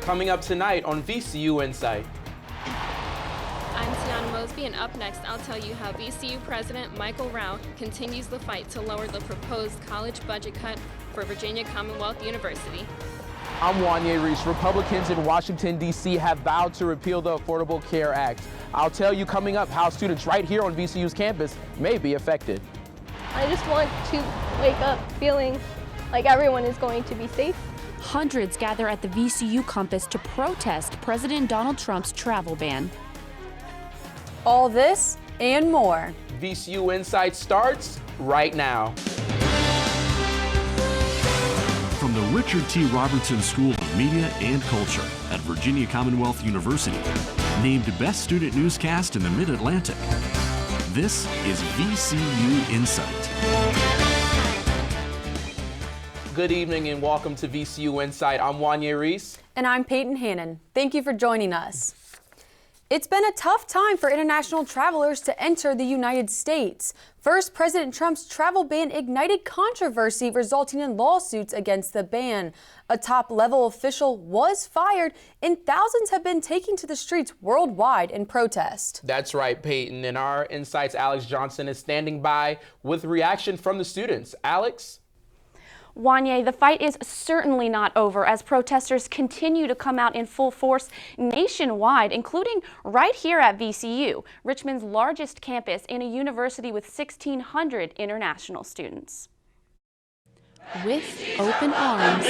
coming up tonight on VCU InSight. I'm Tiana Mosby, and up next, I'll tell you how VCU President Michael Rao continues the fight to lower the proposed college budget cut for Virginia Commonwealth University. I'm Wanye Reese. Republicans in Washington, D.C. have vowed to repeal the Affordable Care Act. I'll tell you coming up how students right here on VCU's campus may be affected. I just want to wake up feeling like everyone is going to be safe. Hundreds gather at the VCU campus to protest President Donald Trump's travel ban. All this and more. VCU InSight starts right now. From the Richard T. Robertson School of Media and Culture at Virginia Commonwealth University, named Best Student Newscast in the Mid-Atlantic, this is VCU InSight. Good evening and welcome to VCU InSight. I'm Wanye Reese. And I'm Peyton Hannon. Thank you for joining us. It's been a tough time for international travelers to enter the United States. First, President Trump's travel ban ignited controversy, resulting in lawsuits against the ban. A top-level official was fired, and thousands have been taking to the streets worldwide in protest. That's right, Peyton. And our InSight's Alex Johnson is standing by with reaction from the students. Alex? Wanye, the fight is certainly not over as protesters continue to come out in full force nationwide, including right here at VCU, Richmond's largest campus in a university with 1,600 international students. With open arms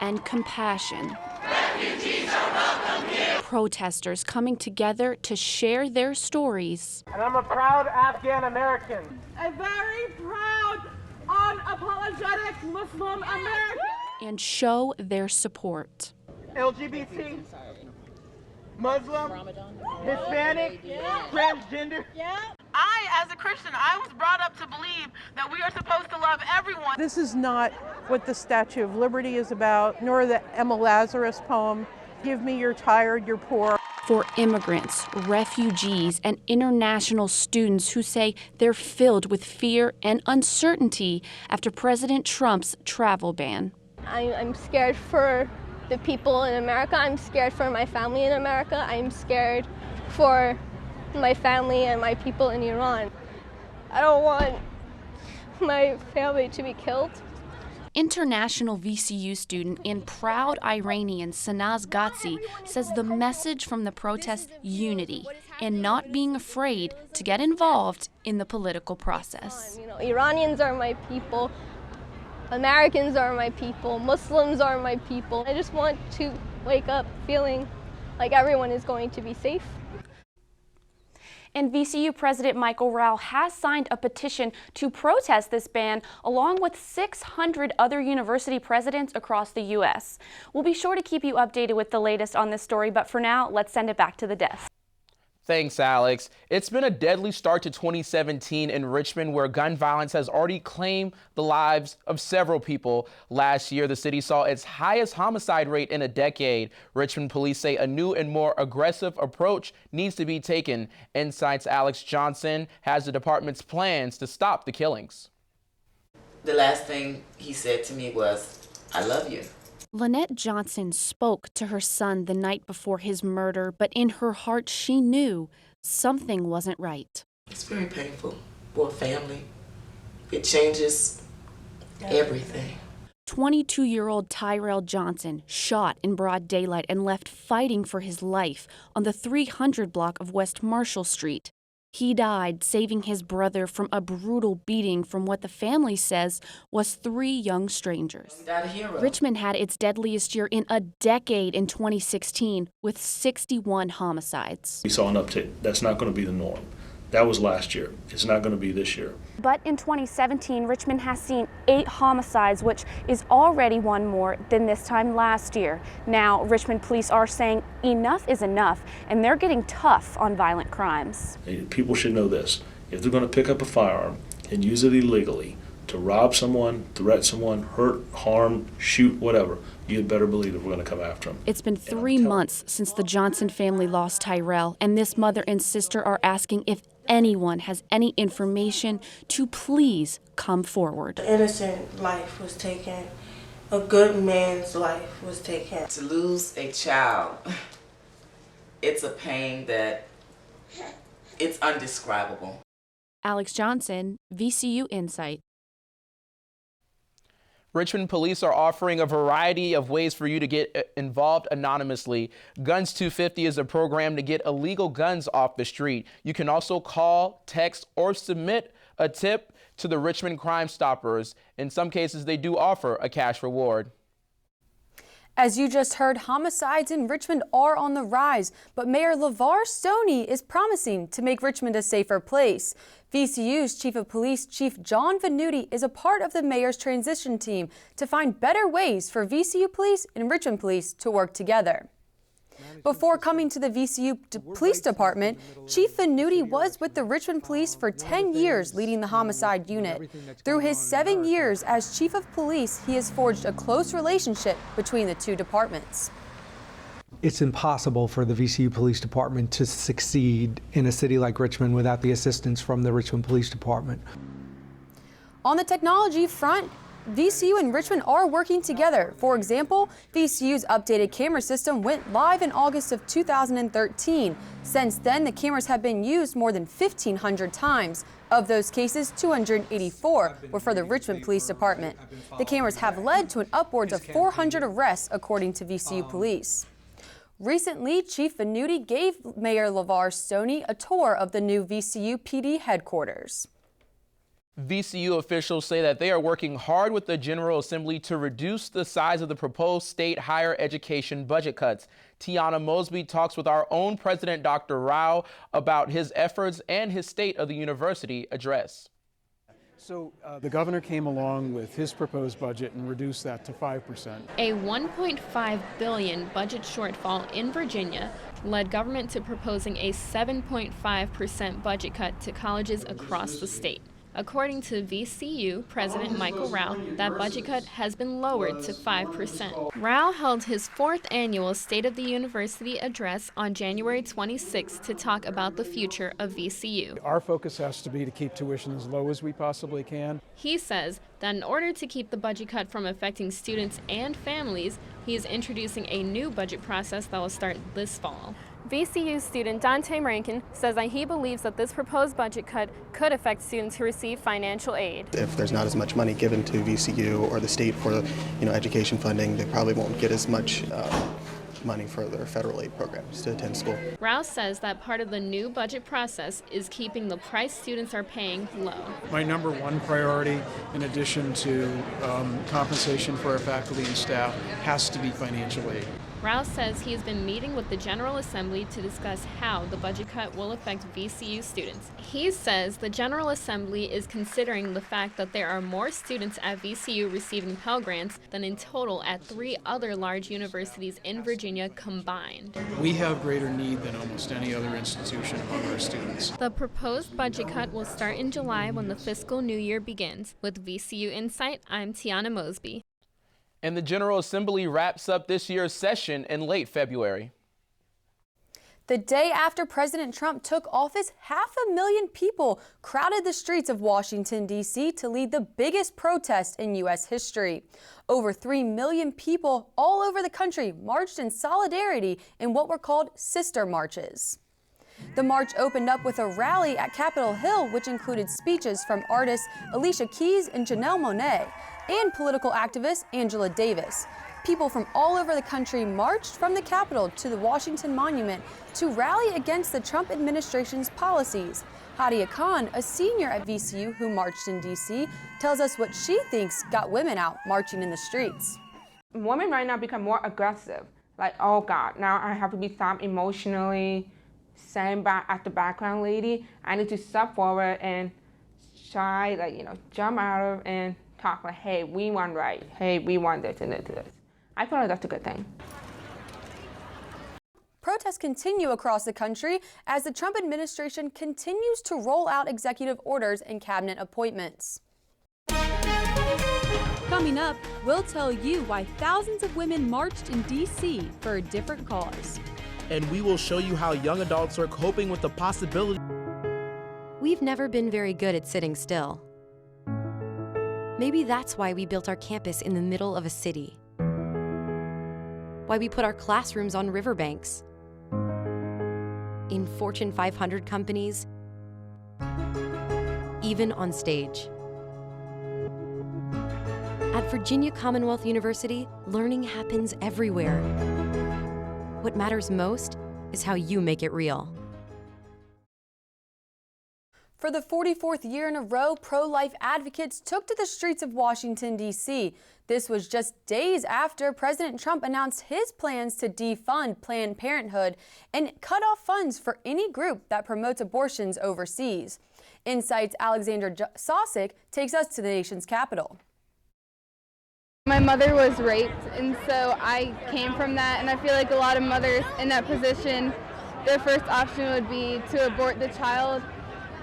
and compassion, protesters coming together to share their stories. And I'm a proud Afghan American. A very proud unapologetic Muslim American. And show their support. LGBT, Muslim, Hispanic, transgender. As a Christian, I was brought up to believe that we are supposed to love everyone. This is not what the Statue of Liberty is about, nor the Emma Lazarus poem, "Give me your tired, your poor." For immigrants, refugees, and international students who say they're filled with fear and uncertainty after President Trump's travel ban. I'm scared for the people in America. I'm scared for my family in America. I'm scared for my family and my people in Iran. I don't want my family to be killed. International VCU student and proud Iranian Sanaz Ghazi says the message from the protest, unity and not being afraid to get involved in the political process. You know, Iranians are my people, Americans are my people, Muslims are my people. I just want to wake up feeling like everyone is going to be safe. And VCU President Michael Rao has signed a petition to protest this ban, along with 600 other university presidents across the U.S. We'll be sure to keep you updated with the latest on this story, but for now, let's send it back to the desk. Thanks, Alex. It's been a deadly start to 2017 in Richmond, where gun violence has already claimed the lives of several people. Last year, the city saw its highest homicide rate in a decade. Richmond police say a new and more aggressive approach needs to be taken. InSight's Alex Johnson has the department's plans to stop the killings. The last thing he said to me was, "I love you." Lynette Johnson spoke to her son the night before his murder, but in her heart she knew something wasn't right. It's very painful for a family. It changes everything. 22-year-old Tyrell Johnson shot in broad daylight and left fighting for his life on the 300 block of West Marshall Street. He died, saving his brother from a brutal beating from what the family says was 3 young strangers. Richmond had its deadliest year in a decade in 2016, with 61 homicides. We saw an uptick. That's not going to be the norm. That was last year. It's not going to be this year. But in 2017, Richmond has seen 8 homicides, which is already one more than this time last year. Now, Richmond police are saying enough is enough, and they're getting tough on violent crimes. People should know this. If they're going to pick up a firearm and use it illegally to rob someone, threaten someone, hurt, harm, shoot, whatever, you'd better believe that we're going to come after them. It's been 3 months since the Johnson family lost Tyrell, and this mother and sister are asking if anyone has any information to please come forward. Innocent life was taken A good man's life was taken. To lose a child, it's a pain that it's undescribable. Alex Johnson, VCU InSight. Richmond police are offering a variety of ways for you to get involved anonymously. Guns 250 is a program to get illegal guns off the street. You can also call, text, or submit a tip to the Richmond Crime Stoppers. In some cases, they do offer a cash reward. As you just heard, homicides in Richmond are on the rise, but Mayor LeVar Stoney is promising to make Richmond a safer place. VCU's Chief of Police, Chief John Venuti, is a part of the mayor's transition team to find better ways for VCU police and Richmond police to work together. Before coming to the VCU Police Department, Chief Venuti was with the Richmond Police for 10 years leading the homicide unit. Through his 7 years as Chief of Police, he has forged a close relationship between the two departments. It's impossible for the VCU Police Department to succeed in a city like Richmond without the assistance from the Richmond Police Department. On the technology front, VCU and Richmond are working together. For example, VCU's updated camera system went live in August of 2013. Since then, the cameras have been used more than 1,500 times. Of those cases, 284 were for the Richmond Police Department. The cameras have led to an upwards of 400 arrests, according to VCU Police. Recently, Chief Venuti gave Mayor LeVar Stoney a tour of the new VCU PD headquarters. VCU officials say that they are working hard with the General Assembly to reduce the size of the proposed state higher education budget cuts. Tiana Mosby talks with our own president, Dr. Rao, about his efforts and his State of the University address. So the governor came along with his proposed budget and reduced that to 5%. A $1.5 billion budget shortfall in Virginia led government to proposing a 7.5% budget cut to colleges across the state. According to VCU President Michael Rao, that budget cut has been lowered to 5%. Rao held his 4th annual State of the University address on January 26 to talk about the future of VCU. Our focus has to be to keep tuition as low as we possibly can. He says that in order to keep the budget cut from affecting students and families, he is introducing a new budget process that will start this fall. VCU student Dante Rankin says that he believes that this proposed budget cut could affect students who receive financial aid. If there's not as much money given to VCU or the state for education funding, they probably won't get as much money for their federal aid programs to attend school. Rouse says that part of the new budget process is keeping the price students are paying low. My number one priority, in addition to compensation for our faculty and staff, has to be financial aid. Rouse says he has been meeting with the General Assembly to discuss how the budget cut will affect VCU students. He says the General Assembly is considering the fact that there are more students at VCU receiving Pell Grants than in total at 3 other large universities in Virginia combined. We have greater need than almost any other institution among our students. The proposed budget cut will start in July when the fiscal new year begins. With VCU InSight, I'm Tiana Mosby. And the General Assembly wraps up this year's session in late February. The day after President Trump took office, 500,000 people crowded the streets of Washington, D.C. to lead the biggest protest in U.S. history. Over 3 million people all over the country marched in solidarity in what were called sister marches. The march opened up with a rally at Capitol Hill, which included speeches from artists Alicia Keys and Janelle Monáe and political activist Angela Davis. People from all over the country marched from the Capitol to the Washington Monument to rally against the Trump administration's policies. Hadia Khan, a senior at VCU who marched in D.C., tells us what she thinks got women out marching in the streets. Women right now become more aggressive. Like, oh God, now I have to be stopped emotionally, stand back at the background lady. I need to step forward and try, jump out of and talk like, hey, we want right. Hey, we want this and this. I feel like that's a good thing. Protests continue across the country as the Trump administration continues to roll out executive orders and cabinet appointments. Coming up, we'll tell you why thousands of women marched in D.C. for a different cause. And we will show you how young adults are coping with the possibility. We've never been very good at sitting still. Maybe that's why we built our campus in the middle of a city. Why we put our classrooms on riverbanks, in Fortune 500 companies, even on stage. At Virginia Commonwealth University, learning happens everywhere. What matters most is how you make it real. For the 44th year in a row, pro-life advocates took to the streets of Washington, D.C. This was just days after President Trump announced his plans to defund Planned Parenthood and cut off funds for any group that promotes abortions overseas. InSight's Alexandra Sosick takes us to the nation's capital. My mother was raped, and so I came from that, and I feel like a lot of mothers in that position, their first option would be to abort the child.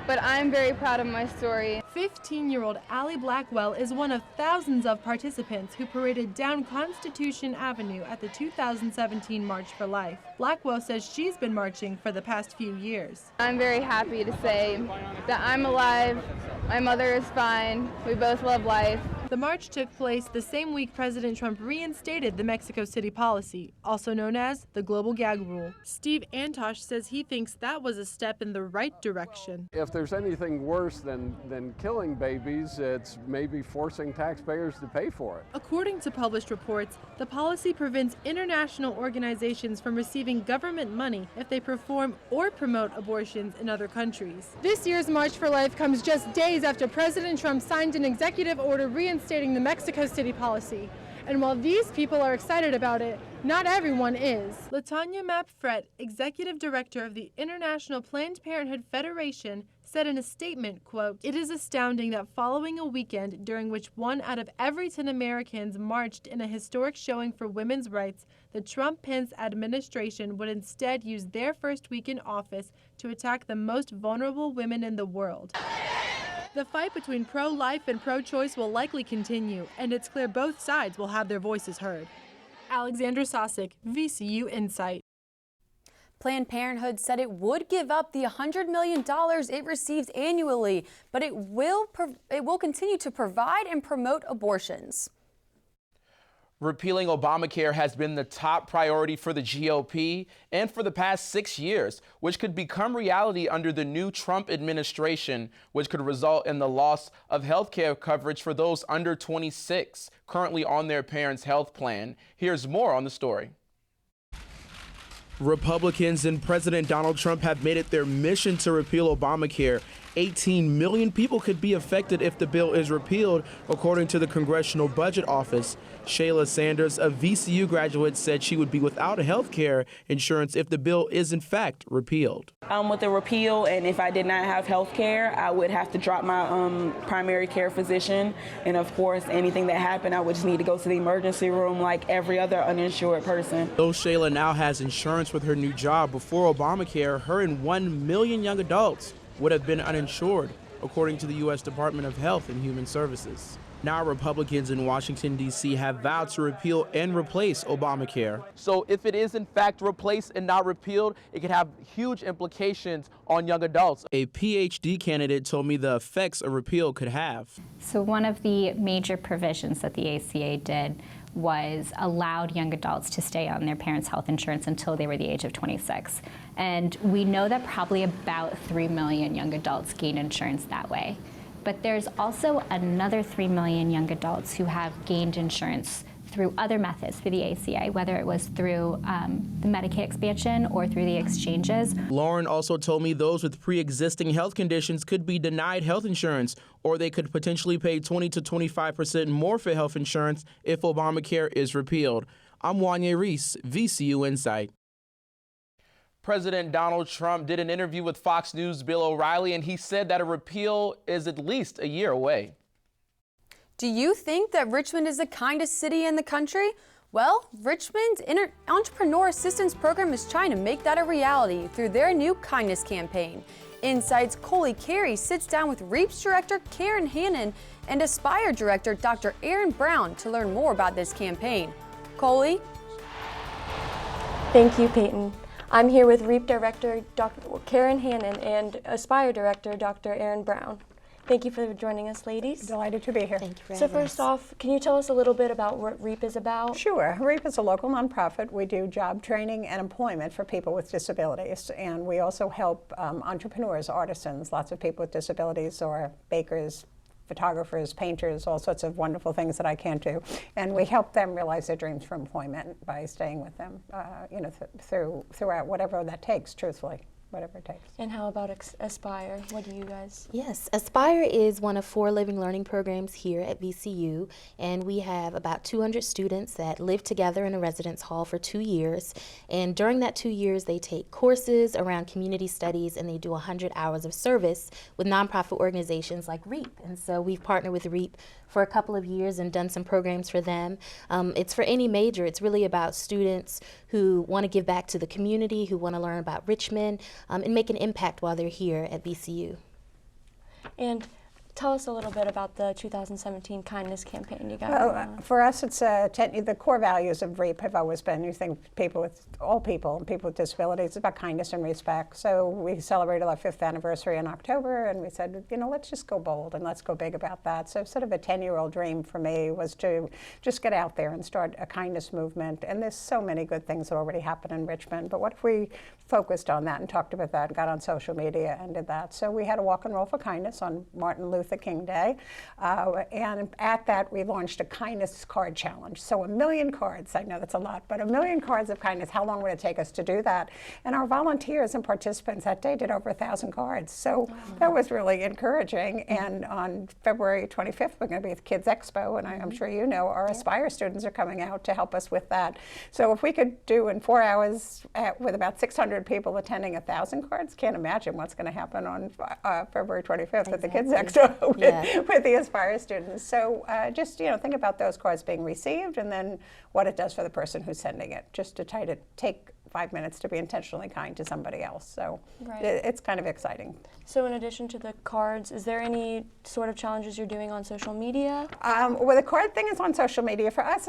But I'm very proud of my story. 15-year-old Allie Blackwell is one of thousands of participants who paraded down Constitution Avenue at the 2017 March for Life. Blackwell says she's been marching for the past few years. I'm very happy to say that I'm alive, my mother is fine, we both love life. The march took place the same week President Trump reinstated the Mexico City policy, also known as the Global Gag Rule. Steve Antosh says he thinks that was a step in the right direction. If there's anything worse than killing babies, it's maybe forcing taxpayers to pay for it. According to published reports, the policy prevents international organizations from receiving government money if they perform or promote abortions in other countries. This year's March for Life comes just days after President Trump signed an executive order reinstating the Mexico City policy. And while these people are excited about it, not everyone is. LaTanya Mapfret, executive director of the International Planned Parenthood Federation, said in a statement, quote, "It is astounding that following a weekend during which 1 out of every 10 Americans marched in a historic showing for women's rights, the Trump-Pence administration would instead use their first week in office to attack the most vulnerable women in the world." The fight between pro-life and pro-choice will likely continue, and it's clear both sides will have their voices heard. Alexandra Sosick, VCU InSight. Planned Parenthood said it would give up the $100 million it receives annually, but it will continue to provide and promote abortions. Repealing Obamacare has been the top priority for the GOP and for the past 6 years, which could become reality under the new Trump administration, which could result in the loss of health care coverage for those under 26 currently on their parents' health plan. Here's more on the story. Republicans and President Donald Trump have made it their mission to repeal Obamacare. 18 million people could be affected if the bill is repealed, according to the Congressional Budget Office. Shayla Sanders, a VCU graduate, said she would be without health care insurance if the bill is in fact repealed. With the repeal, and if I did not have health care, I would have to drop my primary care physician. And of course, anything that happened, I would just need to go to the emergency room like every other uninsured person. Though Shayla now has insurance with her new job, before Obamacare, her and 1 million young adults would have been uninsured, according to the U.S. Department of Health and Human Services. Now Republicans in Washington, D.C. have vowed to repeal and replace Obamacare. So if it is in fact replaced and not repealed, it could have huge implications on young adults. A PhD candidate told me the effects a repeal could have. So one of the major provisions that the ACA did was allowed young adults to stay on their parents' health insurance until they were the age of 26. And we know that probably about 3 million young adults gain insurance that way. But there's also another 3 million young adults who have gained insurance through other methods for the ACA, whether it was through the Medicaid expansion or through the exchanges. Lauren also told me those with pre-existing health conditions could be denied health insurance, or they could potentially pay 20 to 25% more for health insurance if Obamacare is repealed. I'm Wanye Reese, VCU InSight. President Donald Trump did an interview with Fox News' Bill O'Reilly, and he said that a repeal is at least a year away. Do you think that Richmond is the kindest city in the country? Well, Richmond's Entrepreneur Assistance Program is trying to make that a reality through their new kindness campaign. InSight's Coley Carey sits down with REAP's director Karen Hannon and Aspire director Dr. Aaron Brown to learn more about this campaign. Coley? Thank you, Peyton. I'm here with REAP director Dr. Karen Hannon and Aspire director Dr. Aaron Brown. Thank you for joining us, ladies. Delighted to be here. Thank you for having us. So first off, can you tell us a little bit about what REAP is about? Sure. REAP is a local nonprofit. We do job training and employment for people with disabilities, and we also help entrepreneurs, artisans, lots of people with disabilities, or bakers, photographers, painters, all sorts of wonderful things that I can't do. And we help them realize their dreams for employment by staying with them, throughout whatever that takes, truthfully. Whatever it takes. And how about Aspire? What do you guys? Yes, Aspire is one of 4 living learning programs here at VCU, and we have about 200 students that live together in a residence hall for 2 years. And during that 2 years, they take courses around community studies, and they do 100 hours of service with nonprofit organizations like REAP. And so we've partnered with REAP for a couple of years and done some programs for them. It's for any major. It's really about students who want to give back to the community, who want to learn about Richmond, and make an impact while they're here at VCU. And tell us a little bit about the 2017 kindness campaign you got. Well, for us, it's the core values of REAP have always been, you think all people with disabilities, it's about kindness and respect. So we celebrated our 5th anniversary in October, and we said, let's just go bold and let's go big about that. So sort of a 10-year-old dream for me was to just get out there and start a kindness movement. And there's so many good things that already happen in Richmond, but what if we focused on that and talked about that and got on social media and did that? So we had a walk and roll for kindness on Martin Luther King Day, and at that we launched a kindness card challenge. So 1 million cards, I know that's a lot, but 1 million cards of kindness. How long would it take us to do that? And our volunteers and participants that day did over 1,000 cards. So that was really encouraging. And on February 25th, we're going to be at Kids Expo, and I'm sure you know our Aspire students are coming out to help us with that. So if we could do in 4 hours with about 600 people attending 1,000 cards, can't imagine what's going to happen on February 25th at the Kids Expo with the Aspire students. So just think about those cards being received and then what it does for the person who's sending it, just to try to take 5 minutes to be intentionally kind to somebody else. So it's kind of exciting. So in addition to the cards, is there any sort of challenges you're doing on social media? Well, the card thing is on social media. For us,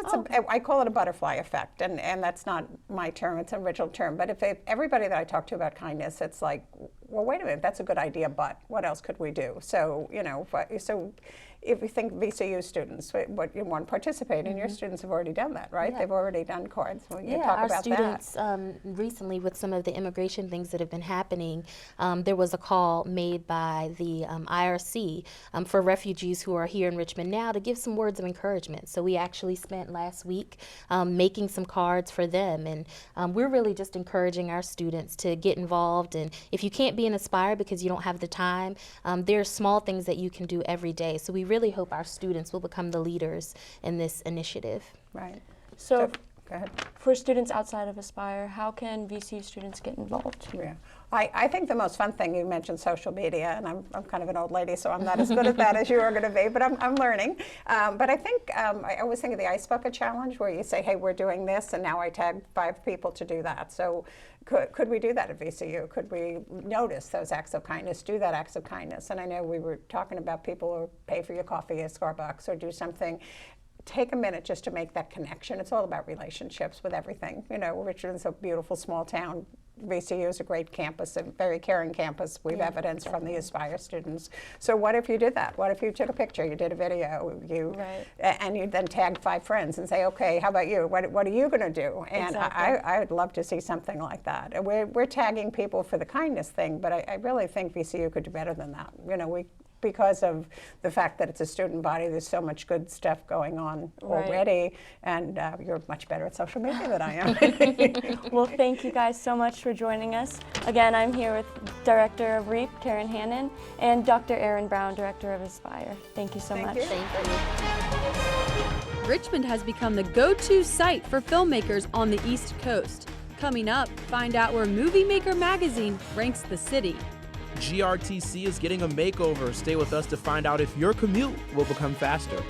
I call it a butterfly effect, and that's not my term, it's an original term. But if everybody that I talk to about kindness, it's like, well, wait a minute, that's a good idea, but what else could we do? So, if you think VCU students, what you want to participate in, your students have already done that, right? Yeah. They've already done cards. Well, you talk our about students recently, with some of the immigration things that have been happening, there was a call made by the IRC for refugees who are here in Richmond now to give some words of encouragement. So we actually spent last week making some cards for them, and we're really just encouraging our students to get involved. And if you can't be an Aspire because you don't have the time, there are small things that you can do every day. So we really hope our students will become the leaders in this initiative. Right. So go ahead. For students outside of Aspire, how can VCU students get involved? Yeah. I think the most fun thing, you mentioned social media, and I'm kind of an old lady, so I'm not as good at that as you are going to be, but I'm learning. But I think, I always think of the Ice Bucket Challenge, where you say, hey, we're doing this, and now I tag 5 people to do that. So could we do that at VCU? Could we notice those acts of kindness, do that acts of kindness? And I know we were talking about people who pay for your coffee at Starbucks or do something. Take a minute just to make that connection. It's all about relationships with everything. Richmond's a beautiful small town. VCU is a great campus, a very caring campus. We've evidenced from the Aspire students. So what if you did that? What if you took a picture, you did a video, and you then tagged 5 friends and say, okay, how about you? What are you going to do? And I would love to see something like that. We're tagging people for the kindness thing, but I really think VCU could do better than that. Because of the fact that it's a student body, there's so much good stuff going on already, and you're much better at social media than I am. Well, thank you guys so much for joining us. Again, I'm here with Director of REAP, Karen Hannon, and Dr. Erin Brown, Director of Aspire. Thank you so much. Thank you. Richmond has become the go-to site for filmmakers on the East Coast. Coming up, find out where Movie Maker magazine ranks the city. GRTC is getting a makeover. Stay with us to find out if your commute will become faster.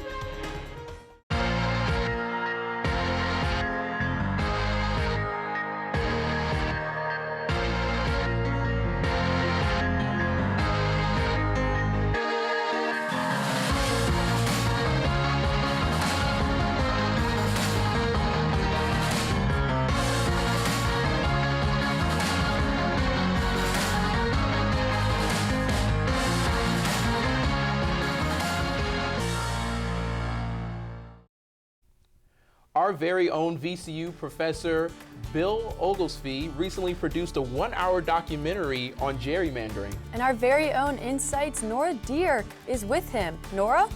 Our very own VCU professor Bill Oglesby recently produced a 1-hour documentary on gerrymandering. And our very own InSight's Nora Deer is with him. Nora?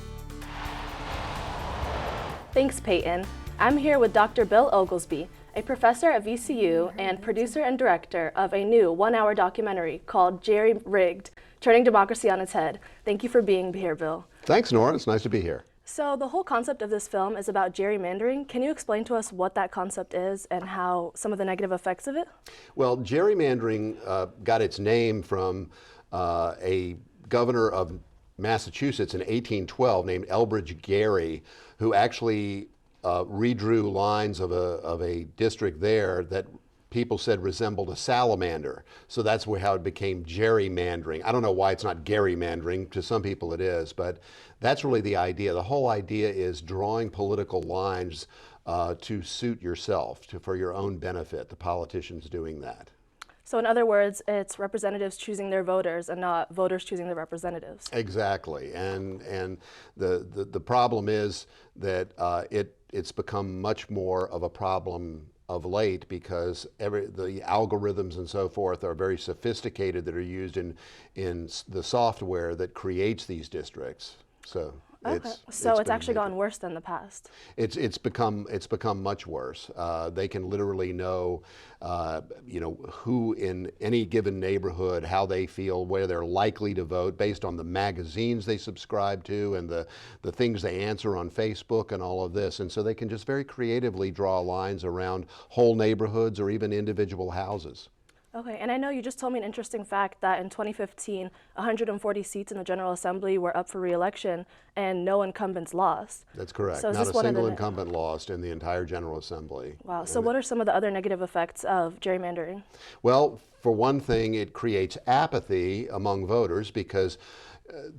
Thanks, Peyton. I'm here with Dr. Bill Oglesby, a professor at VCU and producer and director of a new 1-hour documentary called Jerry-Rigged, Turning Democracy on Its Head. Thank you for being here, Bill. Thanks, Nora. It's nice to be here. So the whole concept of this film is about gerrymandering. Can you explain to us what that concept is and how some of the negative effects of it? Well, gerrymandering got its name from a governor of Massachusetts in 1812 named Elbridge Gerry, who actually redrew lines of a district there that people said resembled a salamander. So that's how it became gerrymandering. I don't know why it's not gerrymandering. To some people it is, but that's really the idea. The whole idea is drawing political lines to suit yourself, for your own benefit, the politicians doing that. So in other words, it's representatives choosing their voters and not voters choosing their representatives. Exactly, and the problem is that it's become much more of a problem of late because the algorithms and so forth are very sophisticated that are used in the software that creates these districts. So it's actually gotten worse than the past. It's become much worse. They can literally know, who in any given neighborhood, how they feel, where they're likely to vote based on the magazines they subscribe to and the things they answer on Facebook and all of this. And so they can just very creatively draw lines around whole neighborhoods or even individual houses. Okay, and I know you just told me an interesting fact that in 2015, 140 seats in the General Assembly were up for re-election and no incumbents lost. That's correct. So Not a single incumbent lost in the entire General Assembly. Wow, so what are some of the other negative effects of gerrymandering? Well, for one thing, it creates apathy among voters because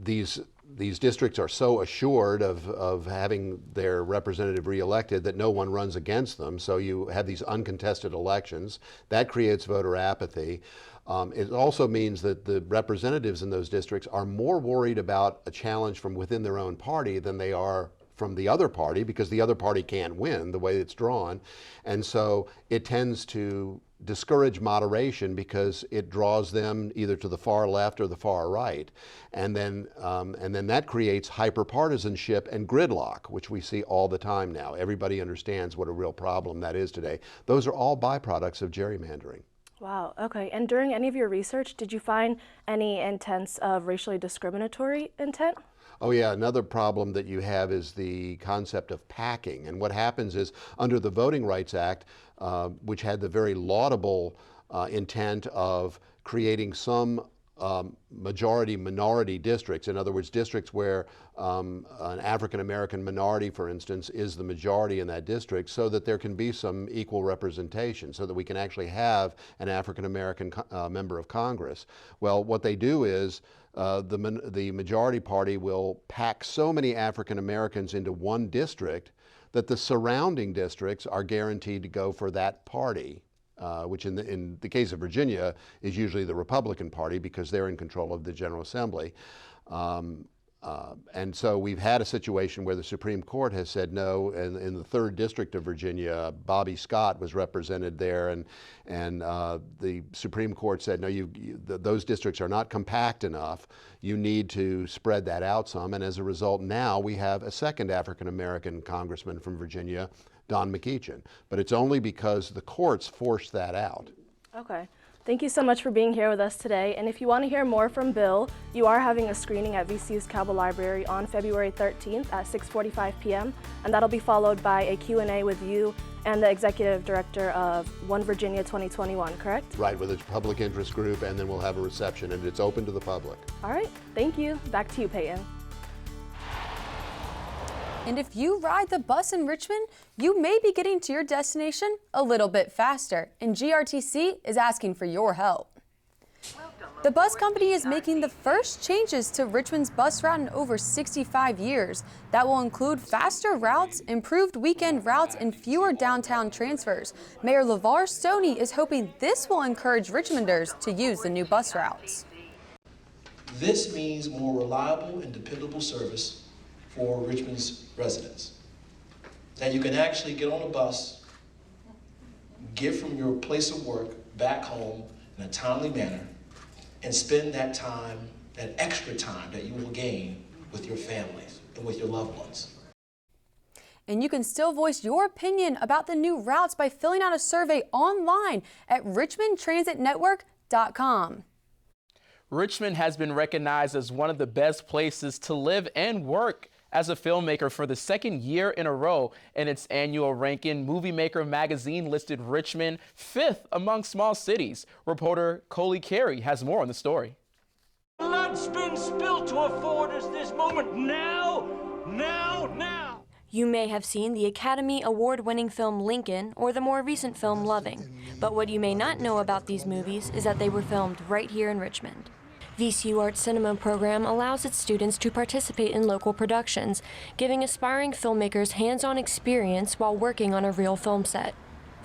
these districts are so assured of having their representative reelected that no one runs against them. So you have these uncontested elections. That creates voter apathy. It also means that the representatives in those districts are more worried about a challenge from within their own party than they are from the other party, because the other party can't win the way it's drawn. And so it tends to discourage moderation because it draws them either to the far left or the far right. And then that creates hyperpartisanship and gridlock, which we see all the time now. Everybody understands what a real problem that is today. Those are all byproducts of gerrymandering. Wow, okay. And during any of your research, did you find any intents of racially discriminatory intent? Oh yeah, another problem that you have is the concept of packing. And what happens is, under the Voting Rights Act, which had the very laudable intent of creating some majority-minority districts, in other words, districts where an African-American minority, for instance, is the majority in that district, so that there can be some equal representation, so that we can actually have an African-American member of Congress. Well, what they do is the majority party will pack so many African Americans into one district that the surrounding districts are guaranteed to go for that party, which in the case of Virginia is usually the Republican Party because they're in control of the General Assembly. And so we've had a situation where the Supreme Court has said no. In the 3rd District of Virginia, Bobby Scott was represented there, and the Supreme Court said, no, those districts are not compact enough. You need to spread that out some. And as a result, now we have a second African-American congressman from Virginia, Don McEachin. But it's only because the courts forced that out. Okay. Thank you so much for being here with us today. And if you want to hear more from Bill, you are having a screening at VCU's Cabell Library on February 13th at 6:45 p.m. And that'll be followed by a Q&A with you and the executive director of One Virginia 2021, correct? Right, with a public interest group, and then we'll have a reception, and it's open to the public. All right, thank you. Back to you, Peyton. And if you ride the bus in Richmond, you may be getting to your destination a little bit faster, and GRTC is asking for your help. The bus company is making the first changes to Richmond's bus route in over 65 years. That will include faster routes, improved weekend routes, and fewer downtown transfers. Mayor LeVar Stoney is hoping this will encourage Richmonders to use the new bus routes. This means more reliable and dependable service for Richmond's residents. that you can actually get on a bus, get from your place of work back home in a timely manner, and spend that time, that extra time that you will gain with your families and with your loved ones. And you can still voice your opinion about the new routes by filling out a survey online at richmondtransitnetwork.com. Richmond has been recognized as one of the best places to live and work as a filmmaker for the second year in a row. In its annual ranking, Movie Maker magazine listed Richmond 5th among small cities. Reporter Coley Carey has more on the story. Blood's been spilled to afford us this moment now. You may have seen the Academy Award-winning film Lincoln or the more recent film Loving. But what you may not know about these movies is that they were filmed right here in Richmond. VCU Art Cinema program allows its students to participate in local productions, giving aspiring filmmakers hands-on experience while working on a real film set.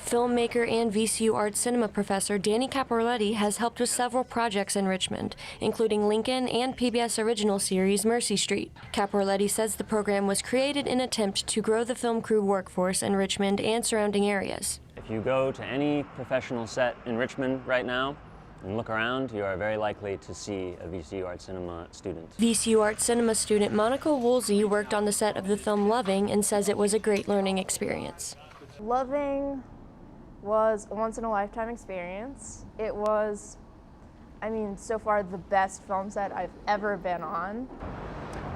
Filmmaker and VCU Art Cinema professor Danny Caporletti has helped with several projects in Richmond, including Lincoln and PBS original series Mercy Street. Caporletti says the program was created in an attempt to grow the film crew workforce in Richmond and surrounding areas. If you go to any professional set in Richmond right now and look around, you are very likely to see a VCU Art Cinema student. VCU Art Cinema student Monica Woolsey worked on the set of the film Loving and says it was a great learning experience. Loving was a once-in-a-lifetime experience. It was, so far the best film set I've ever been on.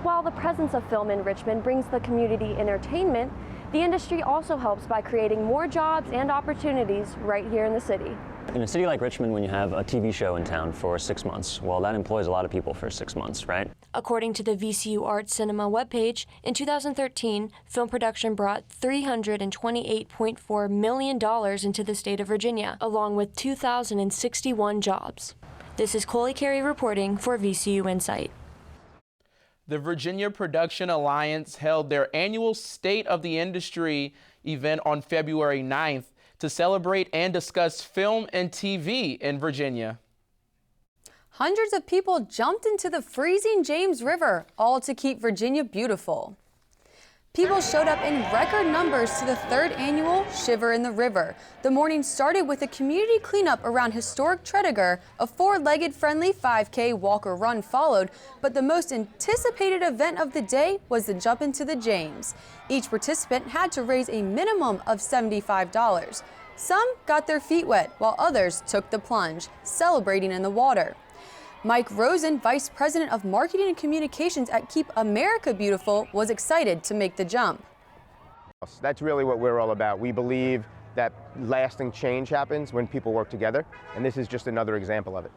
While the presence of film in Richmond brings the community entertainment, the industry also helps by creating more jobs and opportunities right here in the city. In a city like Richmond, when you have a TV show in town for 6 months, well, that employs a lot of people for 6 months, right? According to the VCU Art Cinema webpage, in 2013, film production brought $328.4 million into the state of Virginia, along with 2,061 jobs. This is Coley Carey reporting for VCU InSight. The Virginia Production Alliance held their annual State of the Industry event on February 9th to celebrate and discuss film and TV in Virginia. Hundreds of people jumped into the freezing James River, all to keep Virginia beautiful. People showed up in record numbers to the 3rd annual Shiver in the River. The morning started with a community cleanup around historic Tredegar. A 4-legged friendly 5K walk or run followed, but the most anticipated event of the day was the jump into the James. Each participant had to raise a minimum of $75. Some got their feet wet, while others took the plunge, celebrating in the water. Mike Rosen, Vice President of Marketing and Communications at Keep America Beautiful, was excited to make the jump. That's really what we're all about. We believe that lasting change happens when people work together, and this is just another example of it.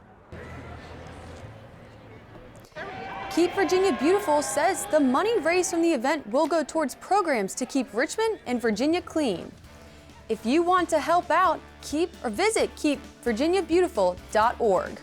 Keep Virginia Beautiful says the money raised from the event will go towards programs to keep Richmond and Virginia clean. If you want to help out, visit keepvirginiabeautiful.org.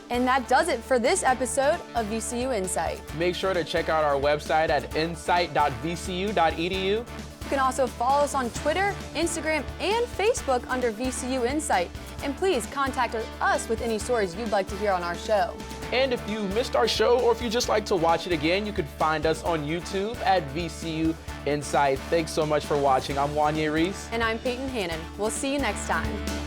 And that does it for this episode of VCU InSight. Make sure to check out our website at insight.vcu.edu. You can also follow us on Twitter, Instagram, and Facebook under VCU InSight. And please contact us with any stories you'd like to hear on our show. And if you missed our show or if you just like to watch it again, you can find us on YouTube at VCU InSight. Thanks so much for watching. I'm Wanya Reese. And I'm Peyton Hannon. We'll see you next time.